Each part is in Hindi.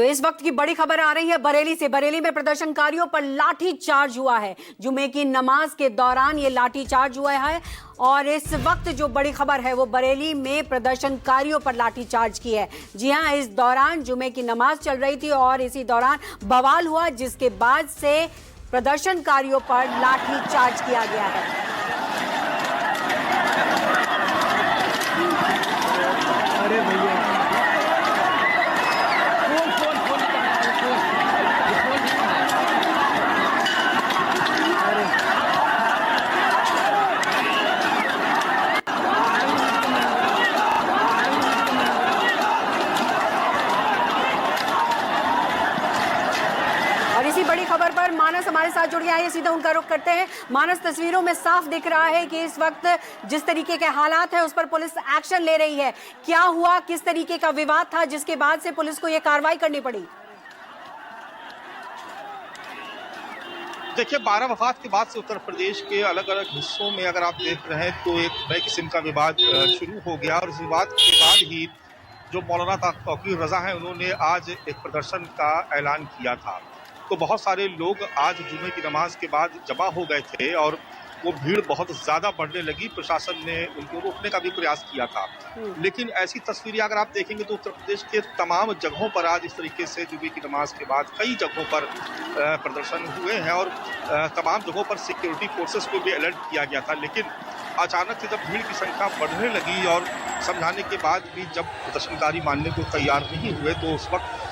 तो इस वक्त की बड़ी खबर आ रही है बरेली से। बरेली में प्रदर्शनकारियों पर लाठी चार्ज हुआ है। जुमे की नमाज के दौरान ये लाठी चार्ज हुआ है और इस वक्त जो बड़ी खबर है वो बरेली में प्रदर्शनकारियों पर लाठी चार्ज की है। जी हां, इस दौरान जुमे की नमाज चल रही थी और इसी दौरान बवाल हुआ, जिसके बाद से प्रदर्शनकारियों पर लाठी चार्ज किया गया है। अरे भैया और इसी बड़ी खबर पर मानस हमारे साथ जुड़ गया है, सीधा उनका रुख करते हैं। मानस, तस्वीरों में साफ दिख रहा है कि इस वक्त जिस तरीके के हालात है उस पर पुलिस एक्शन ले रही है। क्या हुआ, किस तरीके का विवाद था जिसके बाद से पुलिस को यह कार्रवाई करनी पड़ी? देखिए, 12 वफात के बाद से उत्तर प्रदेश के अलग अलग हिस्सों में अगर आप देख रहे हैं तो एक नए किस्म का विवाद शुरू हो गया और इस विवाद के बाद ही जो मौलाना तौकीर रजा हैं उन्होंने आज एक प्रदर्शन का ऐलान किया था। तो बहुत सारे लोग आज जुमे की नमाज के बाद जमा हो गए थे और वो भीड़ बहुत ज़्यादा बढ़ने लगी। प्रशासन ने उनको रोकने का भी प्रयास किया था, लेकिन ऐसी तस्वीरें अगर आप देखेंगे तो उत्तर प्रदेश के तमाम जगहों पर आज इस तरीके से जुमे की नमाज के बाद कई जगहों पर प्रदर्शन हुए हैं और तमाम जगहों पर सिक्योरिटी फोर्सेस को भी अलर्ट किया गया था। लेकिन अचानक से जब भीड़ की संख्या बढ़ने लगी और समझाने के बाद भी जब प्रदर्शनकारी मानने को तैयार नहीं हुए तो उस वक्त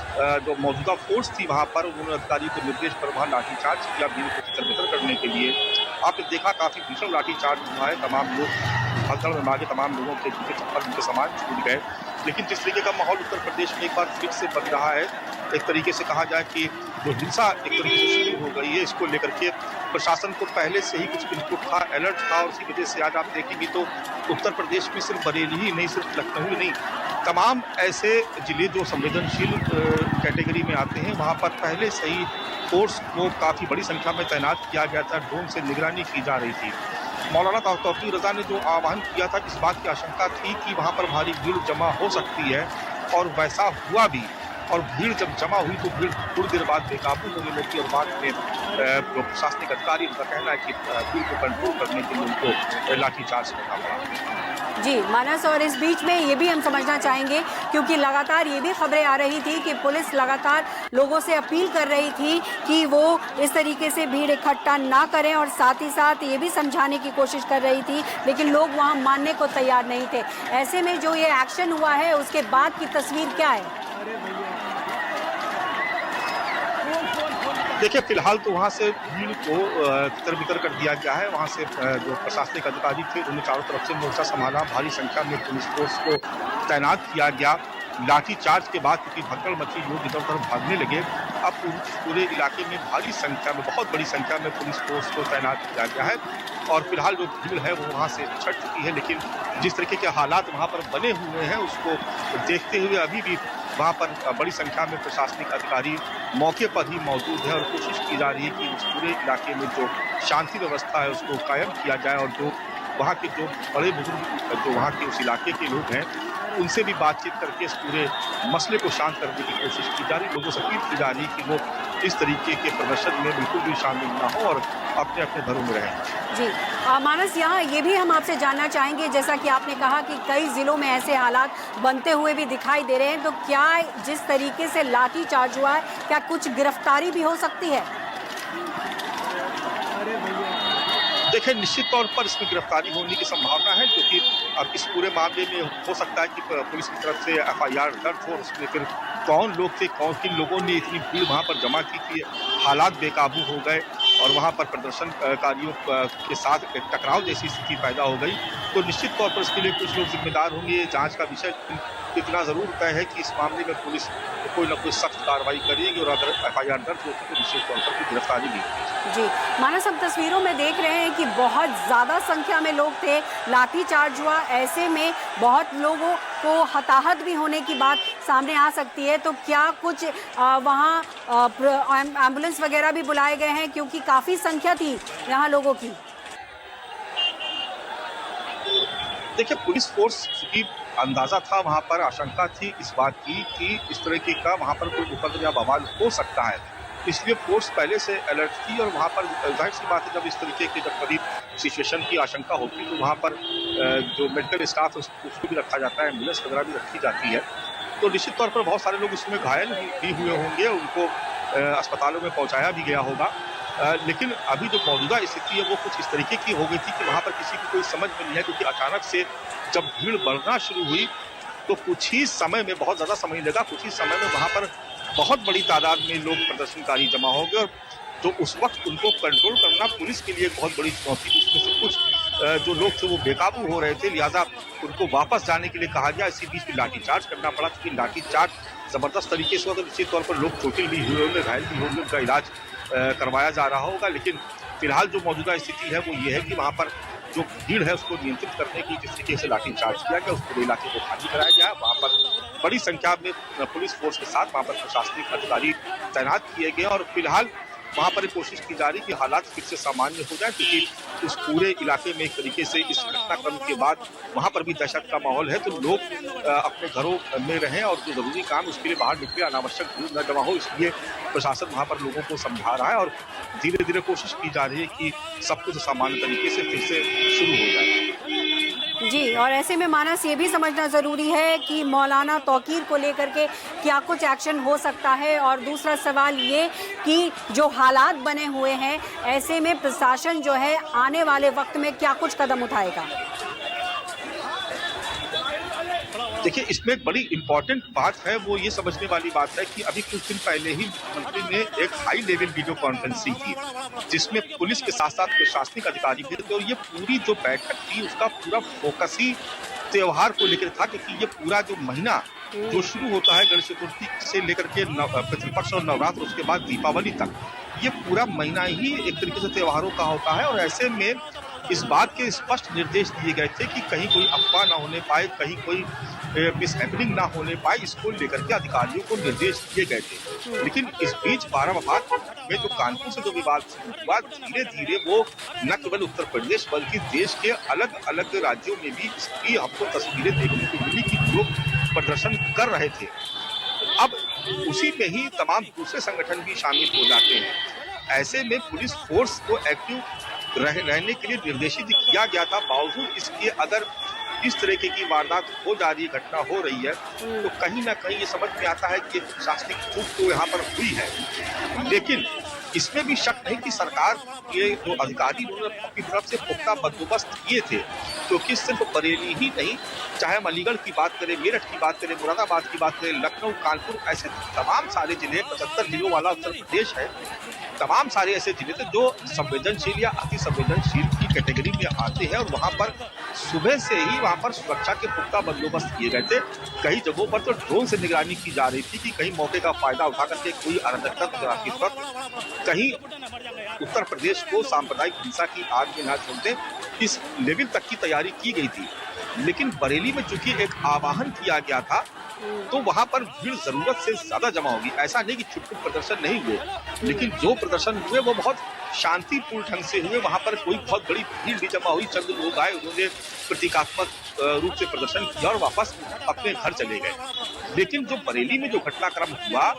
जो मौजूदा फोर्स थी वहाँ पर उन्होंने अधिकारियों के निर्देश पर वहाँ लाठीचार्ज किया भीड़ को तितर-बितर करने के लिए। आपने देखा काफ़ी भीषण लाठीचार्ज हुआ है। तमाम लोग भगदड़ में मारे, तमाम लोगों के जूते चप्पल उनके सामान छूट गए। लेकिन जिस तरीके का माहौल उत्तर प्रदेश में एक बार फिर से बन रहा है, एक तरीके से कहा जाए कि जो हिंसा एक तरीके से शुरू हो गई है, इसको लेकर के प्रशासन को पहले से ही कुछ इनपुट था, अलर्ट था और इसी वजह से आज आप देखेंगे तो उत्तर प्रदेश में सिर्फ बरेली ही नहीं, सिर्फ लखनऊ ही नहीं, तमाम ऐसे जिले जो संवेदनशील कैटेगरी में आते हैं वहाँ पर पहले से ही फोर्स को काफ़ी बड़ी संख्या में तैनात किया गया था। ड्रोन से निगरानी की जा रही थी। मौलाना तौकीर रजा ने जो आह्वान किया था, इस बात की आशंका थी कि वहाँ पर भारी भीड़ जमा हो सकती है और वैसा हुआ भी। और भीड़ जब जमा हुई तो भीड़ थोड़ी देर बाद बेकाबू होने लगी और बाद में जो प्रशासनिक अधिकारी उनका कहना है कि भीड़ को कंट्रोल करने के लिए उनको लाठीचार्ज करना पड़ा। जी मानस, और इस बीच में ये भी हम समझना चाहेंगे क्योंकि लगातार ये भी खबरें आ रही थी कि पुलिस लगातार लोगों से अपील कर रही थी कि वो इस तरीके से भीड़ इकट्ठा ना करें और साथ ही साथ ये भी समझाने की कोशिश कर रही थी, लेकिन लोग वहाँ मानने को तैयार नहीं थे। ऐसे में जो ये एक्शन हुआ है उसके बाद की तस्वीर क्या है? देखिए, फिलहाल तो वहाँ से भीड़ को तितर-बितर कर दिया गया है। वहाँ से जो प्रशासनिक अधिकारी थे उन्होंने चारों तरफ से मोर्चा संभाला। भारी संख्या में पुलिस फोर्स को तैनात किया गया। लाठीचार्ज के बाद क्योंकि भगदड़ मची, लोग इधर-उधर भागने लगे। अब पूरे इलाके में भारी संख्या में, बहुत बड़ी संख्या में पुलिस फोर्स को तैनात किया गया है और फिलहाल जो भीड़ है वो वहाँ से छट चुकी है। लेकिन जिस तरीके के हालात वहाँ पर बने हुए हैं उसको देखते हुए अभी भी वहाँ पर बड़ी संख्या में प्रशासनिक अधिकारी मौके पर ही मौजूद है और कोशिश की जा रही है कि उस पूरे इलाके में जो शांति व्यवस्था है उसको कायम किया जाए और जो वहाँ के जो बड़े बुजुर्ग जो वहाँ के उस इलाके के लोग हैं उनसे भी बातचीत करके इस पूरे मसले को शांत करने की कोशिश की जा रही है। लोगों से अपील की जा रही है कि वो इस तरीके के प्रदर्शन में बिल्कुल भी शामिल ना हो और अपने अपने घरों में रहें। जी मानस, यहाँ ये भी हम आपसे जानना चाहेंगे, जैसा कि आपने कहा कि कई जिलों में ऐसे हालात बनते हुए भी दिखाई दे रहे हैं, तो क्या जिस तरीके से लाठी चार्ज हुआ है क्या कुछ गिरफ्तारी भी हो सकती है? देखिए, निश्चित तौर पर इसमें गिरफ्तारी होने की संभावना है क्योंकि अब इस पूरे मामले में हो सकता है कि पुलिस की तरफ से FIR दर्ज हो और उसमें फिर कौन लोग थे, किन लोगों ने इतनी भीड़ वहाँ पर जमा की थी, हालात बेकाबू हो गए और वहाँ पर प्रदर्शनकारियों के साथ टकराव जैसी स्थिति पैदा हो गई। तो निश्चित तौर पर इसके लिए कुछ लोग जिम्मेदार होंगे। जांच का विषय इतना ज़रूर तय है कि इस मामले में पुलिस कोई ना कोई सख्त कार्रवाई करेगी और अगर FIR दर्ज होती तो निश्चित तौर पर गिरफ्तारी भी होगी। जी मानस, हम तस्वीरों में देख रहे हैं कि बहुत ज़्यादा संख्या में लोग थे, लाठीचार्ज हुआ, ऐसे में बहुत लोगों को हताहत भी होने की बात सामने आ सकती है। तो क्या कुछ वहाँ एम्बुलेंस वगैरह भी बुलाए गए हैं क्योंकि काफ़ी संख्या थी यहाँ लोगों की? देखिए, पुलिस फोर्स की अंदाजा था, वहाँ पर आशंका थी इस बात की कि इस तरीके का वहाँ पर कोई उपद्रव या बवाल हो सकता है, इसलिए फोर्स पहले से अलर्ट थी। और वहाँ पर जाहिर सी बात है, जब इस तरीके की जब कभी सिचुएशन की आशंका होती है तो वहाँ पर जो मेडिकल स्टाफ है उसको भी रखा जाता है, एम्बुलेंस वगैरह भी रखी जाती है। तो निश्चित तौर पर बहुत सारे लोग इसमें घायल भी हुए होंगे, उनको अस्पतालों में पहुँचाया भी गया होगा। लेकिन अभी जो मौजूदा स्थिति है वो कुछ इस तरीके की हो गई थी कि वहाँ पर किसी को कोई समझ में नहीं है, क्योंकि अचानक से जब भीड़ बढ़ना शुरू हुई तो कुछ ही समय में, बहुत ज़्यादा समय लगा, कुछ ही समय में वहाँ पर बहुत बड़ी तादाद में लोग प्रदर्शनकारी जमा हो गए। और जो उस वक्त उनको कंट्रोल करना पुलिस के लिए एक बहुत बड़ी चुनौती थी। उसमें से कुछ जो लोग थे वो बेकाबू हो रहे थे, लिहाजा उनको वापस जाने के लिए कहा गया। इसी बीच में लाठीचार्ज करना पड़ा, क्योंकि लाठीचार्ज ज़बरदस्त तरीके से हुआ। तो निश्चित तौर पर लोग चोटिल भी हुए होंगे, घायल भी होंगे, उनका इलाज करवाया जा रहा होगा। लेकिन फिलहाल जो मौजूदा स्थिति है वो ये है कि वहाँ पर जो भीड़ है उसको नियंत्रित करने की जिस तरीके से लाठीचार्ज किया गया, उस पूरे इलाके को खाली कराया गया। वहाँ पर बड़ी संख्या में पुलिस फोर्स के साथ वहाँ पर प्रशासनिक अधिकारी तैनात किए गए और फिलहाल वहाँ पर कोशिश की जा रही कि हालात फिर से सामान्य हो जाए, क्योंकि उस पूरे इलाके में एक तरीके से इस घटनाक्रम के बाद वहाँ पर भी दहशत का माहौल है। तो लोग अपने घरों में रहें और जो जरूरी काम उसके लिए बाहर निकले, अनावश्यक भीड़ न जमा हो, इसलिए प्रशासन वहाँ पर लोगों को समझा रहा है और धीरे धीरे कोशिश की जा रही है कि सब कुछ सामान्य तरीके से फिर से शुरू हो जाए। जी, और ऐसे में मानस ये भी समझना ज़रूरी है कि मौलाना तौकीर को लेकर के क्या कुछ एक्शन हो सकता है। और दूसरा सवाल ये कि जो हालात बने हुए हैं, ऐसे में प्रशासन जो है आने वाले वक्त में क्या कुछ कदम उठाएगा? देखिए, इसमें एक बड़ी इंपॉर्टेंट बात है, वो ये समझने वाली बात है कि अभी कुछ दिन पहले ही मुख्यमंत्री ने एक हाई लेवल वीडियो कॉन्फ्रेंसिंग की, जिसमें पुलिस के साथ साथ प्रशासनिक अधिकारी भी थे। और ये पूरी जो बैठक थी उसका पूरा फोकस ही त्योहार को लेकर था, क्योंकि ये पूरा जो महीना जो शुरू होता है गणेश चतुर्थी से लेकर के पितृपक्ष और नवरात्र, उसके बाद दीपावली तक, ये पूरा महीना ही एक तरीके से त्योहारों का होता है। और ऐसे में इस बात के स्पष्ट निर्देश दिए गए थे कि कहीं कोई अफवाह ना होने पाए, कहीं कोई मिसहैपनिंग ना होने पाए, इसको लेकर के अधिकारियों को निर्देश दिए गए थे। लेकिन इस बीच बाराबाद में जो कानपुर से जो विवाद शुरू हुआ, धीरे धीरे वो न केवल उत्तर प्रदेश बल्कि देश के अलग अलग राज्यों में भी इसकी हमको तस्वीरें देखने को मिली कि लोग प्रदर्शन कर रहे थे। अब उसी में ही तमाम दूसरे संगठन भी शामिल हो जाते हैं। ऐसे में पुलिस फोर्स को एक्टिव रहने के लिए निर्देशित किया गया था। बावजूद इसके अगर इस तरीके की वारदात हो जा रही है, घटना हो रही है, तो कहीं ना कहीं ये समझ में आता है कि प्रशासनिक चूक तो यहाँ पर हुई है। लेकिन इसमें भी शक नहीं कि सरकार के जो अधिकारी उन्होंने अपनी तरफ से पुख्ता बंदोबस्त किए थे, क्योंकि सिर्फ बरेली ही नहीं, चाहे हम अलीगढ़ की बात करें, मेरठ की बात करें, मुरादाबाद की बात करें, लखनऊ, कानपुर, ऐसे तमाम सारे जिले, 75 जिलों वाला उत्तर प्रदेश है, तमाम सारे ऐसे जिले थे जो संवेदनशील या अति संवेदनशील की कैटेगरी में आते हैं। और वहाँ पर सुबह से ही वहाँ पर सुरक्षा के पुख्ता बंदोबस्त किए गए थे। कई जगहों पर तो ड्रोन से निगरानी की जा रही थी कि कहीं मौके का फायदा उठा करके कोई अराजकता कहीं उत्तर प्रदेश को सांप्रदायिक हिंसा की आग में न झोंक दे, इस लेवल तक की तैयारी की गई थी। लेकिन बरेली में चूंकि एक आह्वान किया गया था, तो वहां पर भीड़ जरूरत से ज्यादा जमा होगी। ऐसा नहीं कि छुटपुट प्रदर्शन नहीं हुए, लेकिन जो प्रदर्शन हुए वो बहुत शांतिपूर्ण ढंग से हुए। वहां पर कोई बहुत बड़ी भीड़ नहीं जमा हुई। चंद लोग आए, उन्होंने प्रतीकात्मक रूप से प्रदर्शन किया और वापस अपने घर चले गए। लेकिन जो बरेली में जो घटनाक्रम हुआ,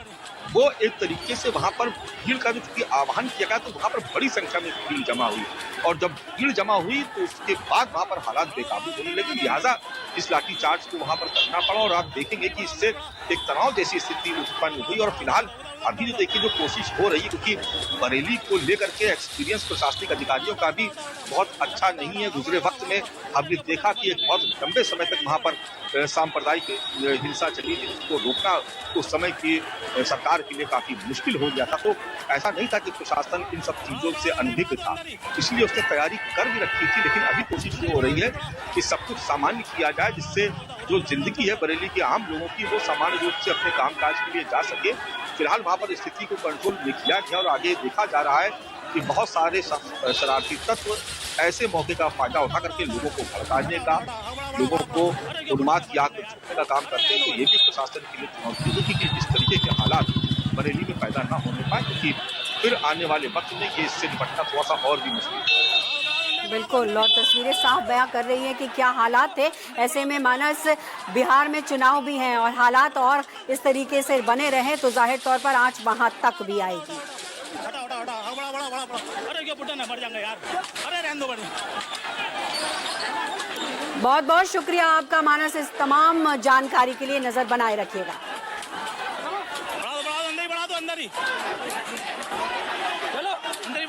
वो एक तरीके से वहां पर भीड़ का जो आह्वान किया गया, तो वहां पर बड़ी संख्या में भीड़ जमा हुई। और जब भीड़ जमा हुई तो उसके बाद वहां पर हालात बेकाबू होने लगे, लिहाजा इस लाठीचार्ज को वहां पर करना पड़ा। और आप देखेंगे कि इससे एक तनाव जैसी स्थिति उत्पन्न हुई। और फिलहाल अभी जो देखिए जो कोशिश हो रही है, क्योंकि बरेली को लेकर के एक्सपीरियंस प्रशासनिक अधिकारियों का भी बहुत अच्छा नहीं है। गुजरे वक्त में हमने देखा कि एक बहुत लंबे समय तक वहां पर सांप्रदायिक हिंसा चली, जिसको रोकना उस समय की सरकार के लिए काफी मुश्किल हो गया था। तो ऐसा नहीं था कि प्रशासन इन सब चीजों से अनभिज्ञ था, इसलिए उसने तैयारी कर भी रखी थी। लेकिन अभी कोशिश ये हो रही है कि सब कुछ सामान्य किया जाए, जिससे जो जिंदगी है बरेली के आम लोगों की, वो सामान्य रूप से अपने कामकाज के लिए जा सके। फिलहाल वहां पर स्थिति को कंट्रोल में किया गया और आगे देखा जा रहा है कि बहुत सारे शरारती तत्व ऐसे मौके का फायदा उठा करके लोगों को भड़काने का, लोगों को उन्माद की आग में झोंकने का काम करते हैं। तो ये भी प्रशासन के लिए चुनौती होगी कि जिस तरीके के हालात बरेली में पैदा ना होने पाए, क्योंकि फिर आने वाले वक्त में ये इससे निपटना थोड़ा सा और भी मुश्किल है। बिल्कुल, और तस्वीरें साफ बयां कर रही हैं कि क्या हालात थे। ऐसे में मानस बिहार में चुनाव भी हैं और हालात और इस तरीके से बने रहे तो जाहिर तौर पर आंच वहां तक भी आएगी। बहुत बहुत शुक्रिया आपका मानस, इस तमाम जानकारी के लिए। नजर बनाए रखिएगा। बढ़ा दो अंदर ही